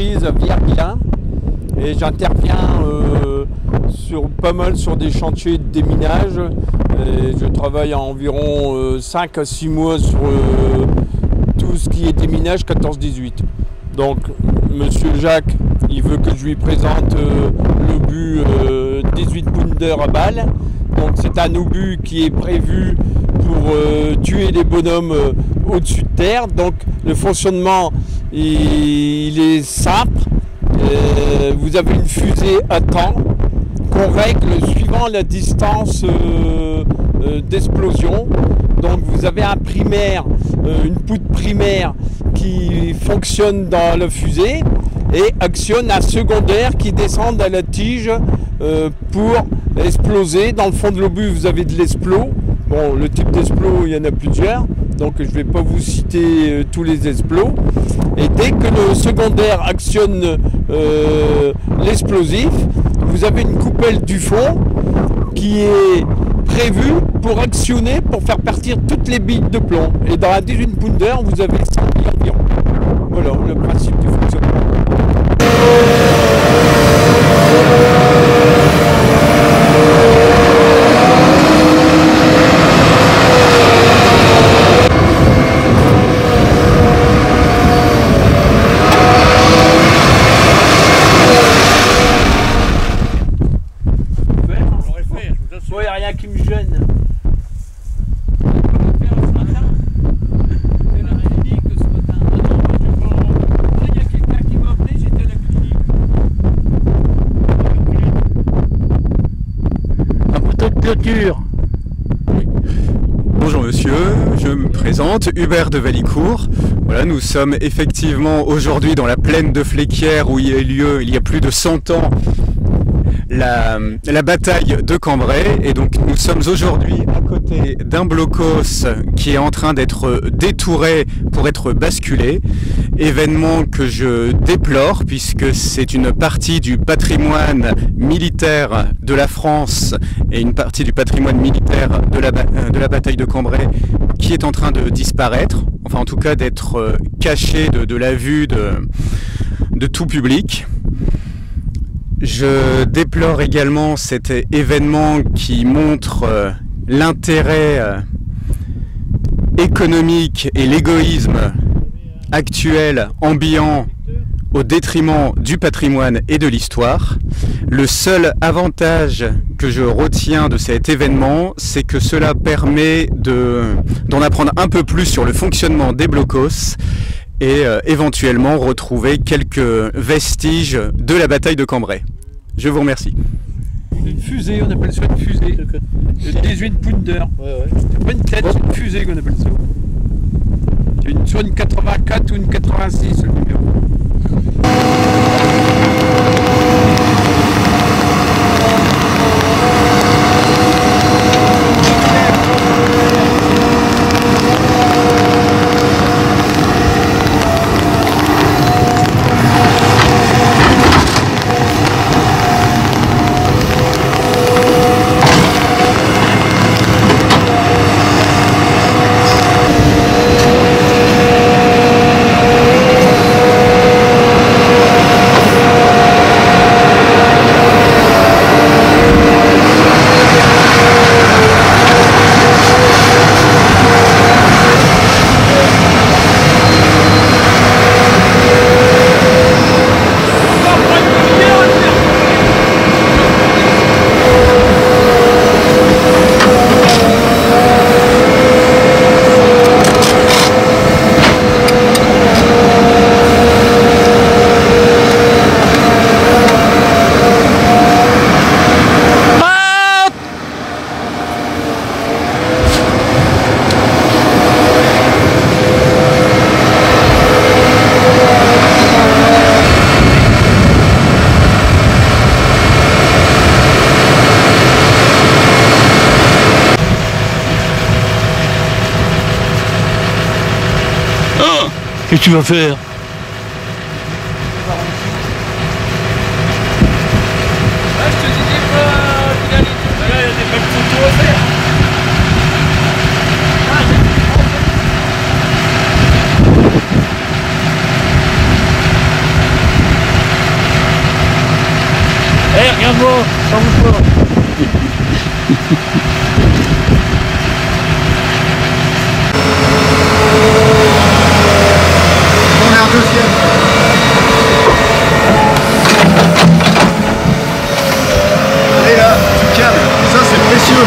l'entreprise Vierguin et j'interviens pas mal sur des chantiers de déminage. Et je travaille à environ 5 à 6 mois sur tout ce qui est déminage 14-18. Donc Monsieur Jacques, il veut que je lui présente l'obus 18 pounder à balles. Donc c'est un obus qui est prévu pour tuer les bonhommes au-dessus de terre. Donc le fonctionnement il est simple. Vous avez une fusée à temps qu'on règle suivant la distance d'explosion. Donc vous avez un primaire, une poutre primaire qui fonctionne dans la fusée et actionne un secondaire qui descend à la tige pour exploser. Dans le fond de l'obus, vous avez de l'explos. Bon, le type d'explos, il y en a plusieurs, donc je ne vais pas vous citer tous les explos. Et dès que le secondaire actionne l'explosif, vous avez une coupelle du fond qui est prévue pour actionner, pour faire partir toutes les billes de plomb. Et dans la 18 pounder, vous avez 100 billes environ. Voilà le principe du fonctionnement. Il n'y a rien qui me gêne. Bonjour monsieur, je me présente, Hubert de Valicourt. Voilà, nous sommes effectivement aujourd'hui dans la plaine de Fléquières où il y a eu lieu, il y a plus de 100 ans, la bataille de Cambrai. Et donc nous sommes aujourd'hui à côté d'un blocos qui est en train d'être détouré pour être basculé. Événement que je déplore puisque c'est une partie du patrimoine militaire de la France et une partie du patrimoine militaire de la bataille de Cambrai qui est en train de disparaître, enfin en tout cas d'être caché de la vue de tout public. Je déplore également cet événement qui montre l'intérêt économique et l'égoïsme actuel, ambiant, au détriment du patrimoine et de l'histoire. Le seul avantage que je retiens de cet événement, c'est que cela permet d'en apprendre un peu plus sur le fonctionnement des blocos et éventuellement retrouver quelques vestiges de la bataille de Cambrai. Je vous remercie. Une fusée, on appelle ça une fusée. Le 18 pounder. C'est pas une tête, c'est une fusée qu'on appelle ça. C'est soit une 84 ou une 86 le numéro. Qu'est-ce que tu vas faire? Je te disais pas, il y a des belles photos à faire. va. On est un deuxième. Et là, du câble. Ça, c'est précieux.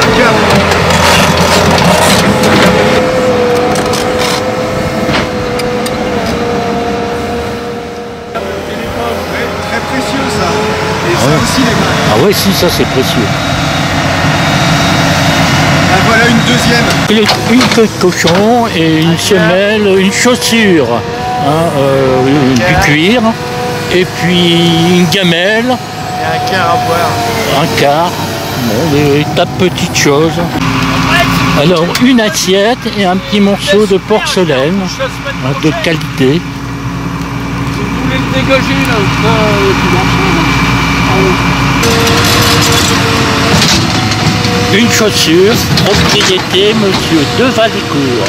Un câble. Très précieux, ça. Et ça aussi, les gars. Ah ouais, si, ça c'est précieux. Ah, voilà une deuxième. Une queue de cochon et une semelle, une chaussure, du cuir, et puis une gamelle. Et un quart à boire. Un quart, bon, des tas de petites choses. Alors une assiette et un petit morceau de porcelaine de qualité. Vous voulez le dégager là, Une chaussure, propriété Monsieur De Valicourt.